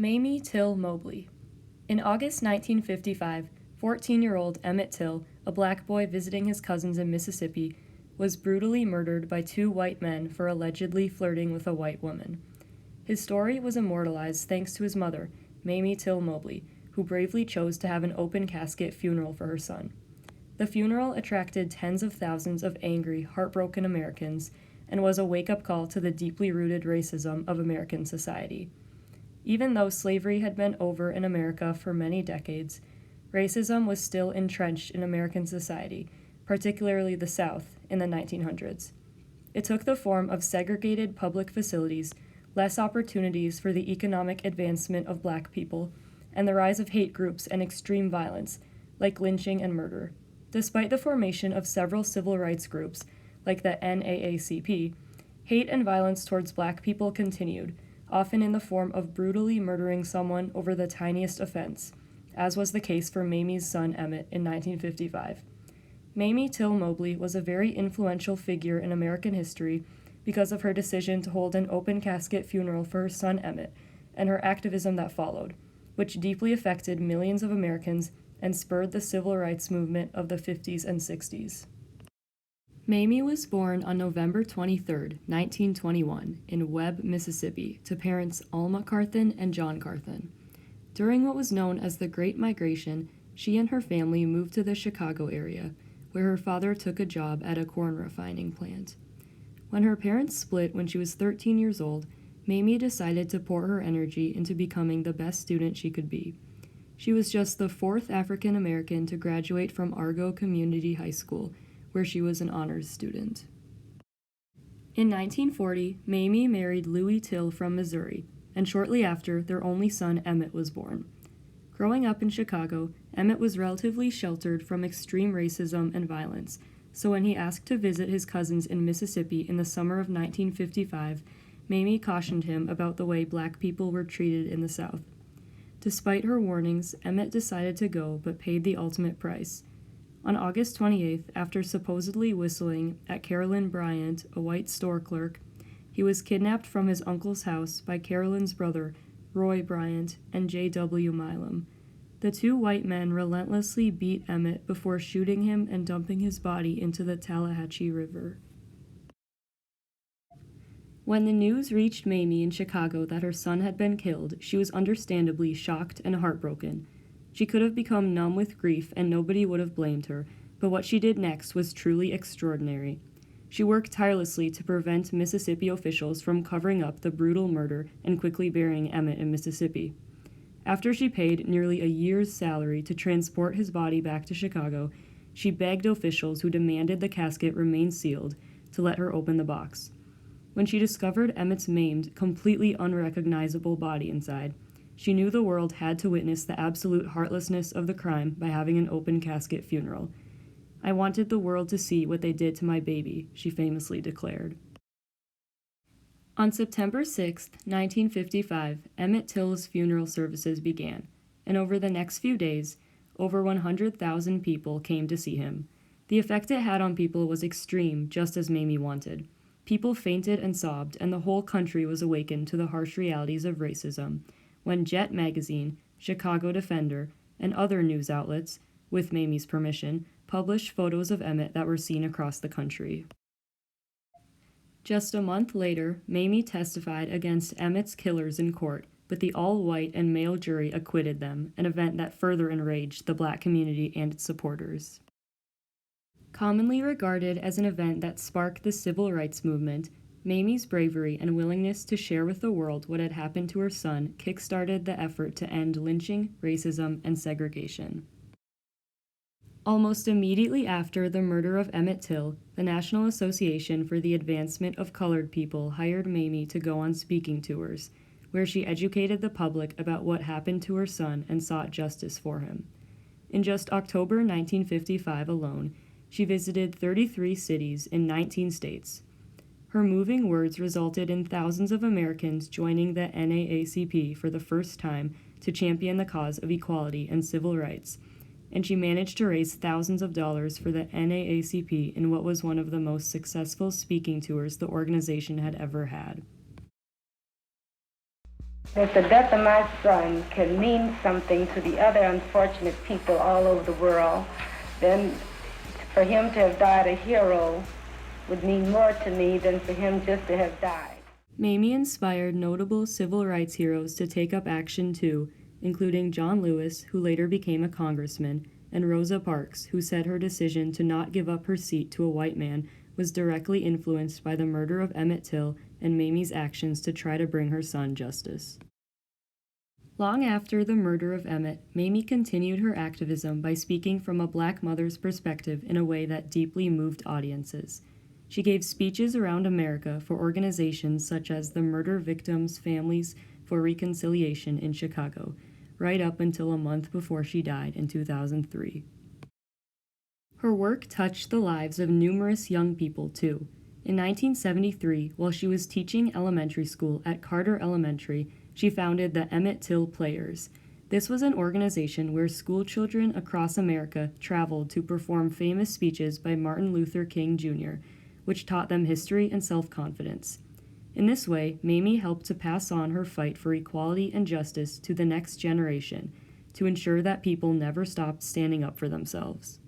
Mamie Till Mobley. In August 1955, 14-year-old Emmett Till, a black boy visiting his cousins in Mississippi, was brutally murdered by two white men for allegedly flirting with a white woman. His story was immortalized thanks to his mother, Mamie Till Mobley, who bravely chose to have an open casket funeral for her son. The funeral attracted tens of thousands of angry, heartbroken Americans and was a wake-up call to the deeply rooted racism of American society. Even though slavery had been over in America for many decades, racism was still entrenched in American society, particularly the South, in the 1900s. It took the form of segregated public facilities, less opportunities for the economic advancement of black people, and the rise of hate groups and extreme violence, like lynching and murder. Despite the formation of several civil rights groups, like the NAACP, hate and violence towards black people continued, often in the form of brutally murdering someone over the tiniest offense, as was the case for Mamie's son Emmett in 1955. Mamie Till Mobley was a very influential figure in American history because of her decision to hold an open casket funeral for her son Emmett and her activism that followed, which deeply affected millions of Americans and spurred the civil rights movement of the 50s and 60s. Mamie was born on November 23, 1921, in Webb, Mississippi, to parents Alma Carthen and John Carthen. During what was known as the Great Migration, she and her family moved to the Chicago area, where her father took a job at a corn refining plant. When her parents split when she was 13 years old, Mamie decided to pour her energy into becoming the best student she could be. She was just the fourth African American to graduate from Argo Community High School, where she was an honors student. In 1940, Mamie married Louis Till from Missouri, and shortly after, their only son Emmett was born. Growing up in Chicago, Emmett was relatively sheltered from extreme racism and violence, so when he asked to visit his cousins in Mississippi in the summer of 1955, Mamie cautioned him about the way black people were treated in the South. Despite her warnings, Emmett decided to go but paid the ultimate price. On August 28th, after supposedly whistling at Carolyn Bryant, a white store clerk, he was kidnapped from his uncle's house by Carolyn's brother, Roy Bryant, and J.W. Milam. The two white men relentlessly beat Emmett before shooting him and dumping his body into the Tallahatchie River. When the news reached Mamie in Chicago that her son had been killed, she was understandably shocked and heartbroken. She could have become numb with grief and nobody would have blamed her, but what she did next was truly extraordinary. She worked tirelessly to prevent Mississippi officials from covering up the brutal murder and quickly burying Emmett in Mississippi. After she paid nearly a year's salary to transport his body back to Chicago, she begged officials who demanded the casket remain sealed to let her open the box. When she discovered Emmett's maimed, completely unrecognizable body inside, she knew the world had to witness the absolute heartlessness of the crime by having an open casket funeral. "I wanted the world to see what they did to my baby," she famously declared. On September 6, 1955, Emmett Till's funeral services began, and over the next few days, over 100,000 people came to see him. The effect it had on people was extreme, just as Mamie wanted. People fainted and sobbed, and the whole country was awakened to the harsh realities of racism, when Jet Magazine, Chicago Defender, and other news outlets, with Mamie's permission, published photos of Emmett that were seen across the country. Just a month later, Mamie testified against Emmett's killers in court, but the all-white and male jury acquitted them, an event that further enraged the black community and its supporters. Commonly regarded as an event that sparked the civil rights movement, Mamie's bravery and willingness to share with the world what had happened to her son kick-started the effort to end lynching, racism, and segregation. Almost immediately after the murder of Emmett Till, the National Association for the Advancement of Colored People hired Mamie to go on speaking tours, where she educated the public about what happened to her son and sought justice for him. In just October 1955 alone, she visited 33 cities in 19 states. Her moving words resulted in thousands of Americans joining the NAACP for the first time to champion the cause of equality and civil rights, and she managed to raise thousands of dollars for the NAACP in what was one of the most successful speaking tours the organization had ever had. That the death of my son can mean something to the other unfortunate people all over the world, then for him to have died a hero would mean more to me than for him just to have died. Mamie inspired notable civil rights heroes to take up action too, including John Lewis, who later became a congressman, and Rosa Parks, who said her decision to not give up her seat to a white man was directly influenced by the murder of Emmett Till and Mamie's actions to try to bring her son justice. Long after the murder of Emmett, Mamie continued her activism by speaking from a black mother's perspective in a way that deeply moved audiences. She gave speeches around America for organizations such as the Murder Victims' Families for Reconciliation in Chicago, right up until a month before she died in 2003. Her work touched the lives of numerous young people, too. In 1973, while she was teaching elementary school at Carter Elementary, she founded the Emmett Till Players. This was an organization where school children across America traveled to perform famous speeches by Martin Luther King Jr., which taught them history and self-confidence. In this way, Mamie helped to pass on her fight for equality and justice to the next generation, to ensure that people never stopped standing up for themselves.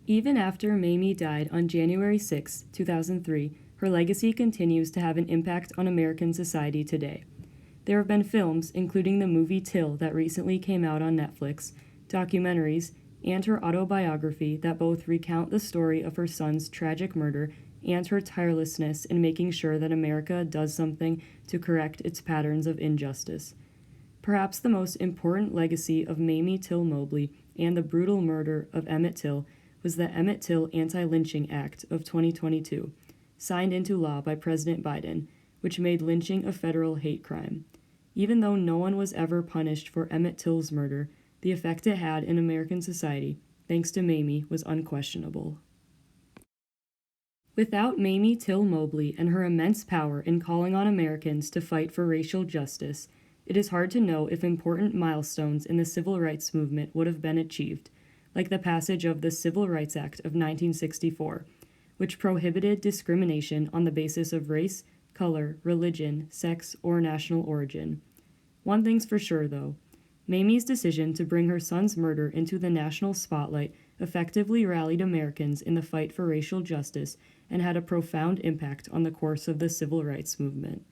Even after Mamie died on January 6, 2003, her legacy continues to have an impact on American society today. There have been films, including the movie Till that recently came out on Netflix, documentaries, and her autobiography that both recount the story of her son's tragic murder and her tirelessness in making sure that America does something to correct its patterns of injustice. Perhaps the most important legacy of Mamie Till Mobley and the brutal murder of Emmett Till was the Emmett Till Anti-Lynching Act of 2022, signed into law by President Biden, which made lynching a federal hate crime. Even though no one was ever punished for Emmett Till's murder, the effect it had in American society, thanks to Mamie, was unquestionable. Without Mamie Till Mobley and her immense power in calling on Americans to fight for racial justice, it is hard to know if important milestones in the civil rights movement would have been achieved, like the passage of the Civil Rights Act of 1964, which prohibited discrimination on the basis of race, color, religion, sex, or national origin. One thing's for sure, though. Mamie's decision to bring her son's murder into the national spotlight effectively rallied Americans in the fight for racial justice and had a profound impact on the course of the civil rights movement.